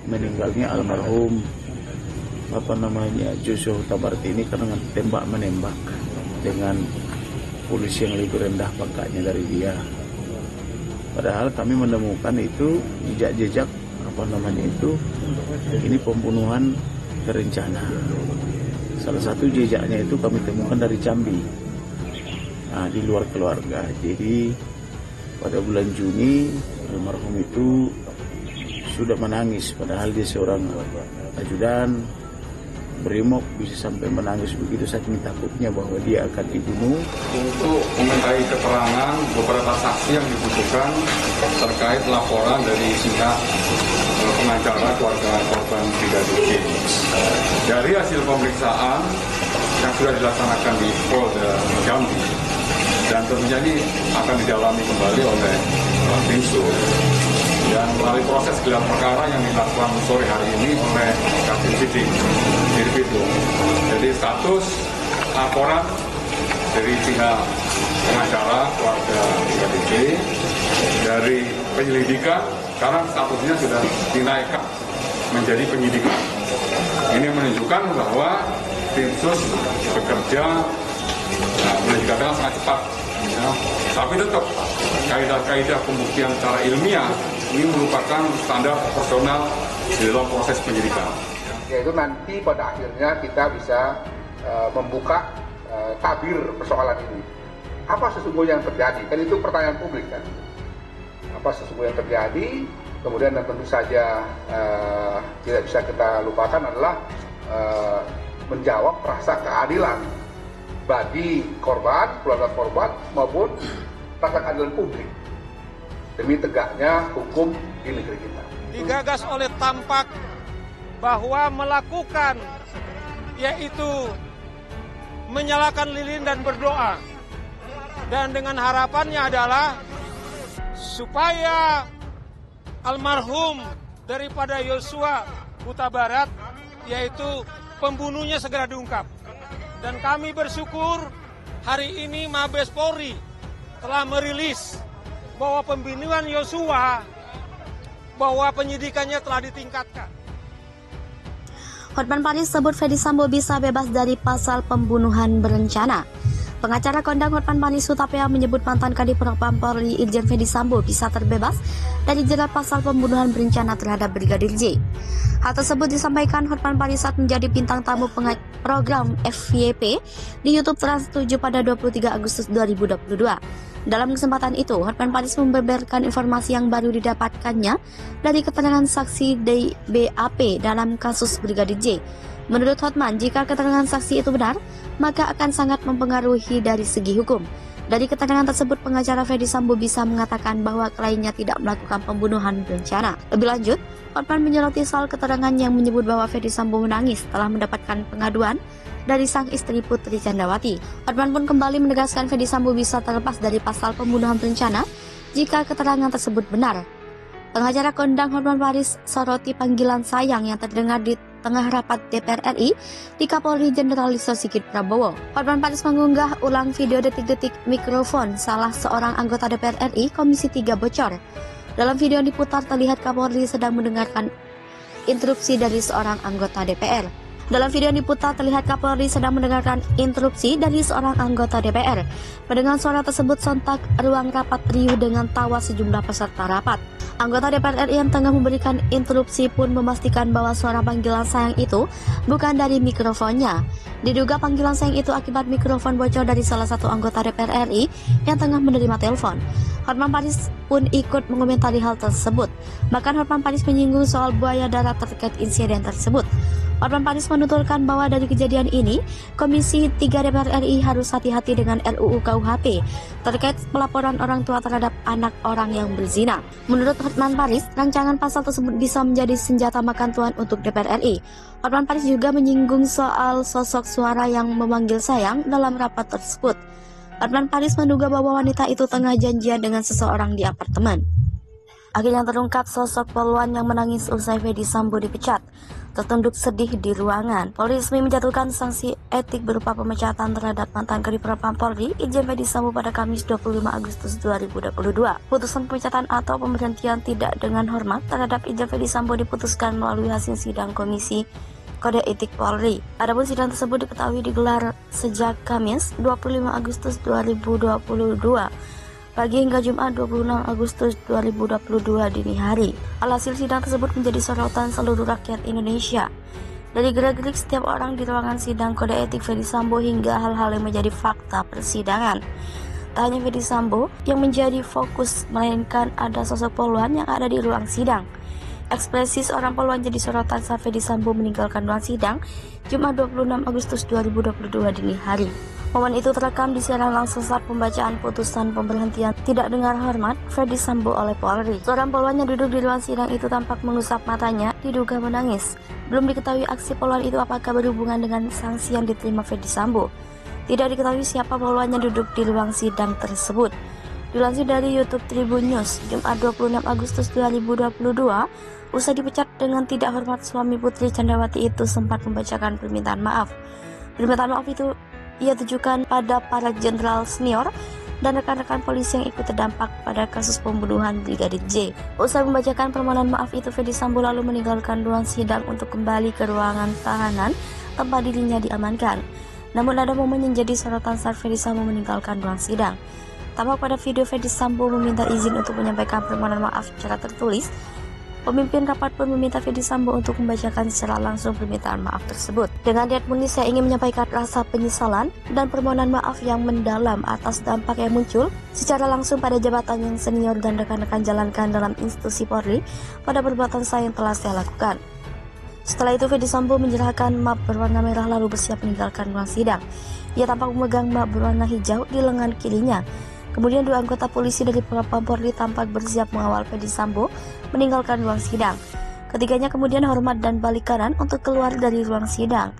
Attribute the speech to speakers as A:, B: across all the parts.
A: meninggalnya almarhum Joshua Huta Barat ini karena tembak menembak dengan polisi yang lebih rendah pangkatnya dari dia. Padahal kami menemukan itu jejak-jejak ini pembunuhan berencana. Salah satu jejaknya itu kami temukan dari Jambi, di luar keluarga. Jadi pada bulan Juni almarhum itu sudah menangis, padahal dia seorang ajudan Brimob, bisa sampai menangis begitu saking takutnya bahwa dia akan dibunuh.
B: Untuk memintai keterangan beberapa saksi yang dibutuhkan terkait laporan dari pihak pengacara keluarga korban Brigadir J. Dari hasil pemeriksaan yang sudah dilaksanakan di Polda Jambi, dan tentunya ini akan didalami kembali oleh Dinsus, dan melalui proses gelar perkara yang dilakukan sore hari ini oleh Kadif Sidik di Bitung. Jadi status laporan dari pihak pengacara keluarga Brigadir J dari penyelidikan, karena statusnya sudah dinaikkan menjadi penyidikan. Ini menunjukkan bahwa Dinsus bekerja penyelidikan sangat cepat. Ya. Tapi tetap kaidah-kaidah pembuktian secara ilmiah ini merupakan standar proporsional di dalam proses penyidikan.
C: Yaitu nanti pada akhirnya kita bisa membuka tabir persoalan ini. Apa sesungguhnya yang terjadi? Kan itu pertanyaan publik kan. Apa sesungguhnya yang terjadi? Kemudian dan tentu saja tidak bisa kita lupakan adalah menjawab rasa keadilan bagi korban, keluarga korban maupun rasa keadilan publik demi tegaknya hukum di negeri kita.
D: Digagas oleh Tampak bahwa melakukan yaitu menyalakan lilin dan berdoa, dan dengan harapannya adalah supaya almarhum daripada Joshua Huta Barat yaitu pembunuhnya segera diungkap. Dan kami bersyukur hari ini Mabes Polri telah merilis bahwa pembunuhan Joshua, bahwa penyidikannya telah ditingkatkan.
E: Hotman Paris sebut Ferdy Sambo bisa bebas dari pasal pembunuhan berencana. Pengacara kondang Hotman Paris Hutapea menyebut mantan Kadif Propam Polri Irjen Ferdy Sambo bisa terbebas dari jerat pasal pembunuhan berencana terhadap Brigadir J. Hal tersebut disampaikan Hotman Paris saat menjadi bintang tamu program FYP di YouTube Trans 7 pada 23 Agustus 2022. Dalam kesempatan itu, Hotman Paris membeberkan informasi yang baru didapatkannya dari keterangan saksi DBAP dalam kasus Brigadir J. Menurut Hotman, jika keterangan saksi itu benar, maka akan sangat mempengaruhi dari segi hukum. Dari keterangan tersebut, pengacara Ferdy Sambo bisa mengatakan bahwa kliennya tidak melakukan pembunuhan berencana. Lebih lanjut, Hotman menyoroti soal keterangan yang menyebut bahwa Ferdy Sambo menangis setelah mendapatkan pengaduan dari sang istri Putri Candrawati. Hotman pun kembali menegaskan Ferdy Sambo bisa terlepas dari pasal pembunuhan berencana jika keterangan tersebut benar. Pengacara kondang Hotman Paris soroti panggilan sayang yang terdengar di tengah rapat DPR RI di Kapolri Jenderal Listio Sigit Prabowo. Hotman Paris mengunggah ulang video detik-detik mikrofon salah seorang anggota DPR RI Komisi 3 bocor. Dalam video yang diputar terlihat Kapolri sedang mendengarkan interupsi dari seorang anggota DPR. Dalam video yang diputar terlihat Kapolri sedang mendengarkan interupsi dari seorang anggota DPR. Mendengar suara tersebut sontak ruang rapat riuh dengan tawa sejumlah peserta rapat. Anggota DPR RI yang tengah memberikan interupsi pun memastikan bahwa suara panggilan sayang itu bukan dari mikrofonnya. Diduga panggilan sayang itu akibat mikrofon bocor dari salah satu anggota DPR RI yang tengah menerima telepon. Hotman Paris pun ikut mengomentari hal tersebut. Bahkan Hotman Paris menyinggung soal buaya darat terkait insiden tersebut. Hotman Paris menuturkan bahwa dari kejadian ini, Komisi 3 DPR RI harus hati-hati dengan RUU KUHP terkait pelaporan orang tua terhadap anak orang yang berzina. Menurut Hotman Paris, rancangan pasal tersebut bisa menjadi senjata makan tuan untuk DPR RI. Hotman Paris juga menyinggung soal sosok suara yang memanggil sayang dalam rapat tersebut. Hotman Paris menduga bahwa wanita itu tengah janjian dengan seseorang di apartemen. Akhirnya terungkap sosok poluan yang menangis usai Fedy Sambo dipecat. Tertunduk sedih di ruangan. Polri resmi menjatuhkan sanksi etik berupa pemecatan terhadap mantan Kadif Propam Polri, Irjen Fedy Sambo pada Kamis 25 Agustus 2022. Putusan pemecatan atau pemberhentian tidak dengan hormat terhadap Irjen Fedy Sambo diputuskan melalui hasil sidang Komisi Kode Etik Polri. Adapun sidang tersebut diketahui digelar sejak Kamis 25 Agustus 2022 pagi hingga Jumat 26 Agustus 2022 dini hari. Alhasil sidang tersebut menjadi sorotan seluruh rakyat Indonesia. Dari gerak-gerik setiap orang di ruangan sidang kode etik Fedy Sambo hingga hal-hal yang menjadi fakta persidangan. Tak hanya Fedy Sambo yang menjadi fokus, melainkan ada sosok poluan yang ada di ruang sidang. Ekspresi seorang poluan jadi sorotan saat Fedy Sambo meninggalkan ruang sidang Jumat 26 Agustus 2022 dini hari. Momen itu terekam disiarkan langsung saat pembacaan putusan pemberhentian tidak dengan hormat Fedy Sambo oleh Polri. Seorang poluan yang duduk di ruang sidang itu tampak mengusap matanya, diduga menangis. Belum diketahui aksi poluan itu apakah berhubungan dengan sanksi yang diterima Fedy Sambo. Tidak diketahui siapa poluan yang duduk di ruang sidang tersebut. Dilansir dari YouTube Tribun News, Jumat 26 Agustus 2022, usai dipecat dengan tidak hormat, suami Putri Candrawati itu sempat membacakan permintaan maaf. Permintaan maaf itu ia tujukan pada para jenderal senior dan rekan-rekan polisi yang ikut terdampak pada kasus pembunuhan Brigadir J. Usai membacakan permohonan maaf itu, Fedy Sambo lalu meninggalkan ruang sidang untuk kembali ke ruangan tahanan tempat dirinya diamankan. Namun ada momen yang jadi sorotan saat Fedy Sambo meninggalkan ruang sidang. Tampak pada video Fedy Sambo meminta izin untuk menyampaikan permohonan maaf secara tertulis. Pemimpin rapat pun meminta Fedy Sambo untuk membacakan secara langsung permintaan maaf tersebut. Dengan niat murni, saya ingin menyampaikan rasa penyesalan dan permohonan maaf yang mendalam atas dampak yang muncul secara langsung pada jabatan yang senior dan rekan-rekan jalankan dalam institusi Polri pada perbuatan saya yang telah saya lakukan. Setelah itu, Fedy Sambo menyerahkan map berwarna merah lalu bersiap meninggalkan ruang sidang. Ia tampak memegang map berwarna hijau di lengan kirinya. Kemudian dua anggota polisi dari Propam Polri tampak bersiap mengawal Fedy Sambo meninggalkan ruang sidang. Ketiganya kemudian hormat dan balik kanan untuk keluar dari ruang sidang.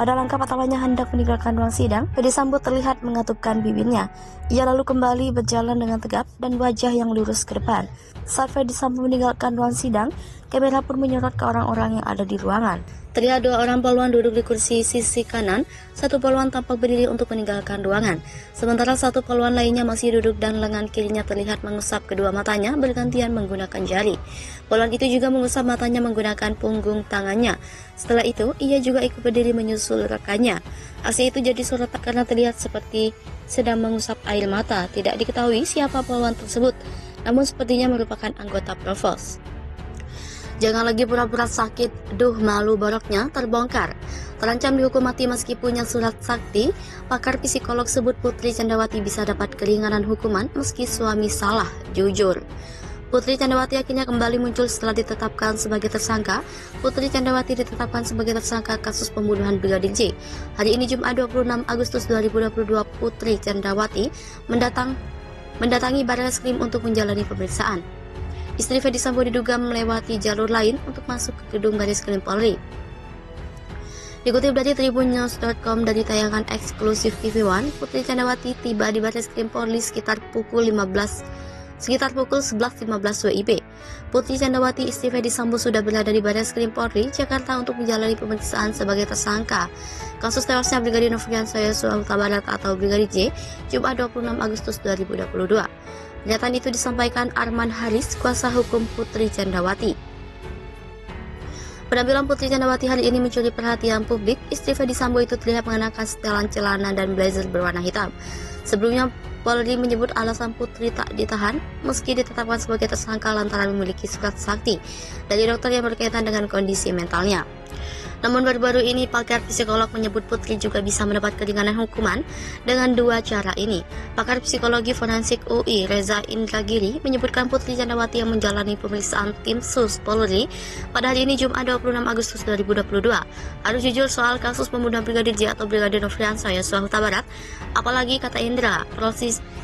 E: Pada langkah pertamanya hendak meninggalkan ruang sidang, Fedy Sambo terlihat mengatupkan bibirnya. Ia lalu kembali berjalan dengan tegap dan wajah yang lurus ke depan. Saat Fedy Sambo meninggalkan ruang sidang, kamera pun menyorot ke orang-orang yang ada di ruangan. Terlihat dua orang poluan duduk di kursi sisi kanan, satu poluan tampak berdiri untuk meninggalkan ruangan. Sementara satu poluan lainnya masih duduk dan lengan kirinya terlihat mengusap kedua matanya bergantian menggunakan jari. Poluan itu juga mengusap matanya menggunakan punggung tangannya. Setelah itu, ia juga ikut berdiri menyusul rekannya. Aksi itu jadi sorotan karena terlihat seperti sedang mengusap air mata. Tidak diketahui siapa poluan tersebut, namun sepertinya merupakan anggota Provos. Jangan lagi pura-pura sakit, duh malu boroknya terbongkar. Terancam dihukum mati meski punya surat sakti, pakar psikolog sebut Putri Candrawati bisa dapat keringanan hukuman meski suami salah jujur. Putri Candrawati akhirnya kembali muncul setelah ditetapkan sebagai tersangka. Putri Candrawati ditetapkan sebagai tersangka kasus pembunuhan Brigadir J. Hari ini Jumat 26 Agustus 2022, Putri Candrawati mendatangi Barreskrim untuk menjalani pemeriksaan. Istri Fedy Sambo diduga melewati jalur lain untuk masuk ke gedung Barreskrim Polri. Dikutip dari tribunnews.com dari tayangan eksklusif TV One, Putri Candrawati tiba di Barreskrim Polri sekitar pukul 11.15 WIB. Putri Candrawati, istri Fedy Sambo, sudah berada di Barreskrim Polri Jakarta untuk menjalani pemeriksaan sebagai tersangka kasus tewasnya Brigadir Nofriansah Yosua Huta Barat atau Brigadir J, Jumat 26 Agustus 2022. Pernyataan itu disampaikan Arman Haris, kuasa hukum Putri Candrawati. Penampilan Putri Candrawati hari ini mencuri perhatian publik. Istri Fedy Sambo itu terlihat mengenakan setelan celana dan blazer berwarna hitam. Sebelumnya, Polri menyebut alasan Putri tak ditahan meski ditetapkan sebagai tersangka lantaran memiliki surat sakti dari dokter yang berkaitan dengan kondisi mentalnya. Namun baru-baru ini pakar psikolog menyebut Putri juga bisa mendapat keringanan hukuman dengan dua cara ini. Pakar psikologi forensik UI Reza Indragiri menyebutkan Putri Candrawati yang menjalani pemeriksaan tim sus Polri pada hari ini Jumat 26 Agustus 2022 harus jujur soal kasus pembunuhan Brigadir J atau Brigadir Nofriansah Yosua Huta Barat. Apalagi kata Indra,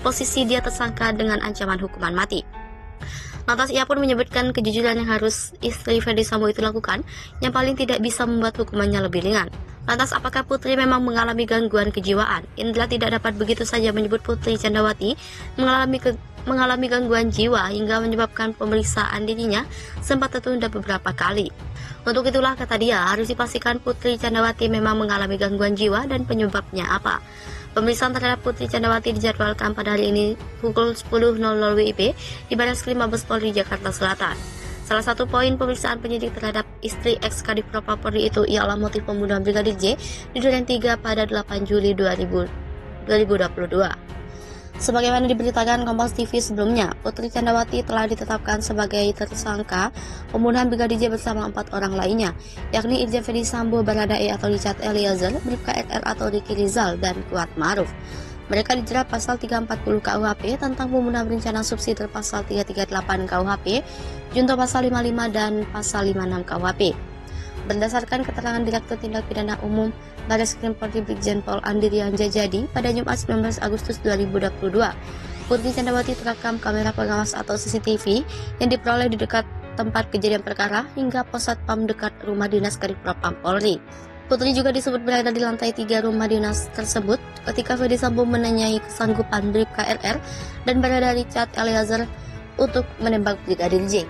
E: posisi dia tersangka dengan ancaman hukuman mati. Lantas ia pun menyebutkan kejujuran yang harus istri Fedy Sambo itu lakukan yang paling tidak bisa membuat hukumannya lebih ringan. Lantas apakah Putri memang mengalami gangguan kejiwaan? Indra tidak dapat begitu saja menyebut Putri Chandrawati mengalami gangguan jiwa hingga menyebabkan pemeriksaan dirinya sempat tertunda beberapa kali. Untuk itulah, kata dia, harus dipastikan Putri Chandrawati memang mengalami gangguan jiwa dan penyebabnya apa. Pemeriksaan terhadap Putri Chandrawati dijadwalkan pada hari ini pukul 10.00 WIB di Barreskrim Mabes Polri Jakarta Selatan. Salah satu poin pemeriksaan penyidik terhadap istri ex Kadif Propam Polri itu ialah motif pembunuhan Brigadir J di Duren 3 pada 8 Juli 2022. Sebagaimana diberitakan Kompas TV sebelumnya, Putri Chandrawati telah ditetapkan sebagai tersangka pembunuhan Brigadir J bersama 4 orang lainnya, yakni Irjen Ferdy Sambo, Baradae atau Richard Eliezer, Bribka RR atau Ricky Rizal, dan Kuat Ma'ruf. Mereka dijerat pasal 340 KUHP tentang pembunuhan berencana, subsidi pasal 338 KUHP, junto pasal 55 dan pasal 56 KUHP. Berdasarkan keterangan Direktur Tindak Pidana Umum Barreskrim Polri Brigjen Pol Andrian Jajadi pada Jumat 19 Agustus 2022, Putri Chandrawati terekam kamera pengawas atau CCTV yang diperoleh di dekat tempat kejadian perkara hingga pos satpam dekat rumah dinas Kadif Propam Polri. Putri juga disebut berada di lantai 3 rumah dinas tersebut ketika Ferdy Sambo menanyai kesanggupan Bribka RR dan Barada Richard Eliezer untuk menembak Brigadir J.